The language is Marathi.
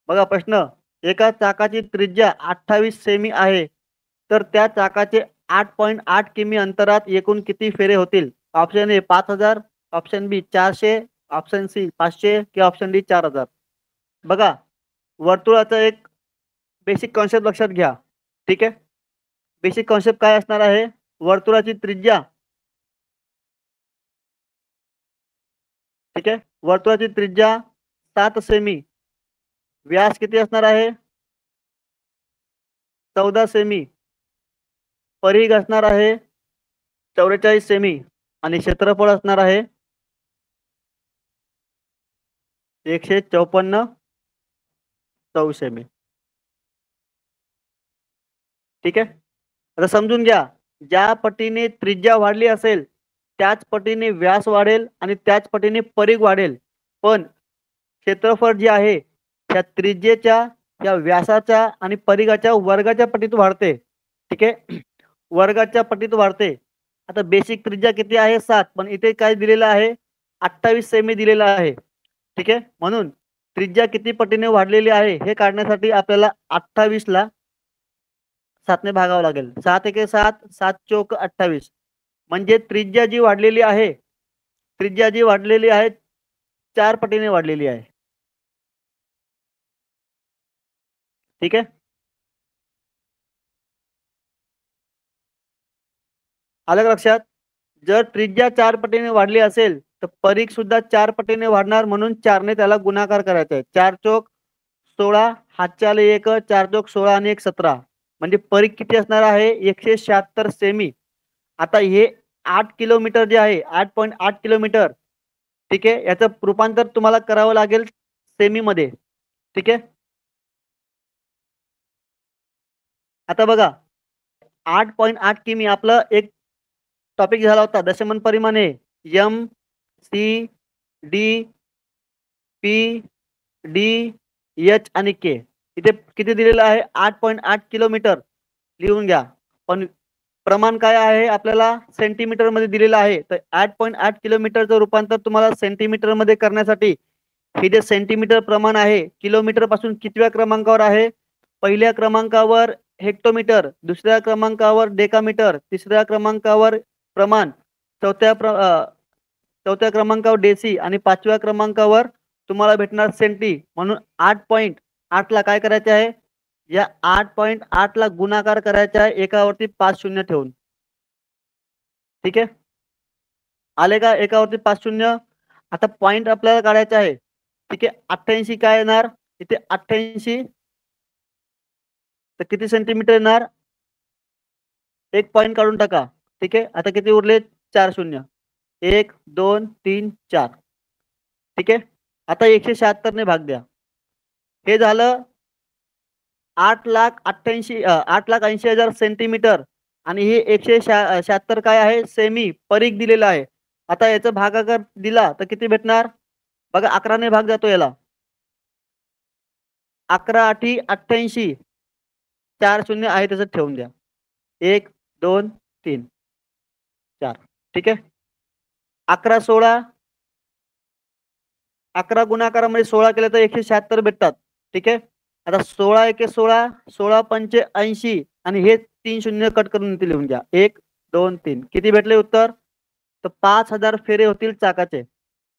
बघा प्रश्न, एका चाकाची त्रिज्या 28 सेमी आहे, तर त्या चाकाचे 8.8 किमी अंतरात एकूण किती फेरे होतील? Option A 5000, option B 400, option C 500 किंवा ऑप्शन डी 4000. बघा, वर्तुळाचा एक बेसिक कॉन्सेप्ट लक्षात घ्या. ठीक आहे. बेसिक कॉन्सेप्ट काय असणार आहे? वर्तुळाची त्रिज्या, ठीक आहे, वर्तुळाची त्रिज्या 7 सेमी, व्यास किती असणार आहे? 14 सेमी, परिघ असणार आहे 44 सेमी आणि क्षेत्रफळ असणार आहे 154 चौरस सेमी. ठीक आहे. आता समजून घ्या, ज्या पटीने त्रिज्या वाढली असेल त्याच पटीने व्यास वाढेल आणि त्याच पटीने परिघ वाढेल. पण क्षेत्रफळ जे आहे त्या त्रिज्येच्या, या व्यासाच्या आणि परिघाच्या वर्गाच्या पटीत वाढते. ठीक आहे. वर्गाच्या पटीत वाढते. आता बेसिक त्रिज्या किती आहे? 7, पण इथे काय दिलेलं आहे? 28 सेमी दिलेला आहे. ठीक आहे. म्हणून त्रिज्या किती पटीने वाढलेली आहे हे काढण्यासाठी आपल्याला 28 ला 7 ने भागावं लागेल. 7 एके 7, 7 चौक 28. म्हणजे त्रिज्या जी वाढलेली आहे, त्रिज्या जी वाढलेली आहे 4 पटीने वाढलेली आहे. ठीक आहे. आलं का लक्षात? जर त्रिज्या 4 पटीने वाढली असेल तर परिघ सुद्धा 4 पटीने वाढणार, म्हणून 4 ने त्याला गुणाकार करायचा आहे. 4 चौक 16, हातच्या आले 1, 4 चौक 16 आणि 1 17. म्हणजे परिघ किती असणार आहे? 176 सेमी. आता हे 8 किलोमीटर जे आहे, 8.8 किलोमीटर, ठीक आहे, याचं रूपांतर तुम्हाला करावं लागेल सेमी मध्ये. ठीक आहे. आता बघा, 8.8 किमी आपलं एक टॉपिक झाला होता, दशमन परिमाणे M C D P D H आणि के. इथे किती दिलेलं आहे? 8.8 किलोमीटर लिहून घ्या. पण प्रमाण काय आहे? आपल्याला सेंटीमीटर मध्ये दिलेलं आहे. तर 8.8 किलोमीटरचं रूपांतर तुम्हाला सेंटीमीटर मध्ये करण्यासाठी हे जे सेंटीमीटर प्रमाण आहे, किलोमीटर पासून कितव्या क्रमांकावर आहे? पहिल्या क्रमांकावर हेक्टोमीटर, दुसऱ्या क्रमांकावर डेकामीटर, तिसऱ्या क्रमांकावर प्रमाण, चौथ्या क्रमांकावर डेसी आणि 5व्या क्रमांकावर तुम्हाला भेटणार सेंटी. म्हणून 8.8 ला काय करायचे आहे? या 8.8 ला गुणाकार करायचा आहे एकावरती 5 शून्य ठेवून. ठीक आहे. आले का? एकावरती 5 शून्य. आता पॉइंट आपल्याला काढायचा आहे. ठीक आहे. 88 काय येणार? इथे 88 तर किती सेंटीमीटर येणार? एक पॉइंट काढून टाका. ठीक आहे. आता किती उरले? 4 शून्य. 1 2 3 4. ठीक आहे. आता 176 ने भाग द्या. हे झालं 8,80,000 सेंटीमीटर आणि हे 176 काय आहे? सेमी, परिघ दिलेला आहे. आता याचा भागाकार दिला तर किती भेटणार? बघा, 11 ने भाग जातो याला. 11 8 88. 4 शून्य आहे तसं ठेवून द्या. 1 2 3 4. ठीक आहे. 11 16, 11 गुणाकारामध्ये 16 केले तर 176 भेटतात. ठीक आहे. आता 16 एके 16, 16 पंचे 80 आणि हे 3 शून्य कट करून इथे लिहून घ्या. 1 2 3. किती भेटले उत्तर? तर 5000 फेरे होतील चाकाचे.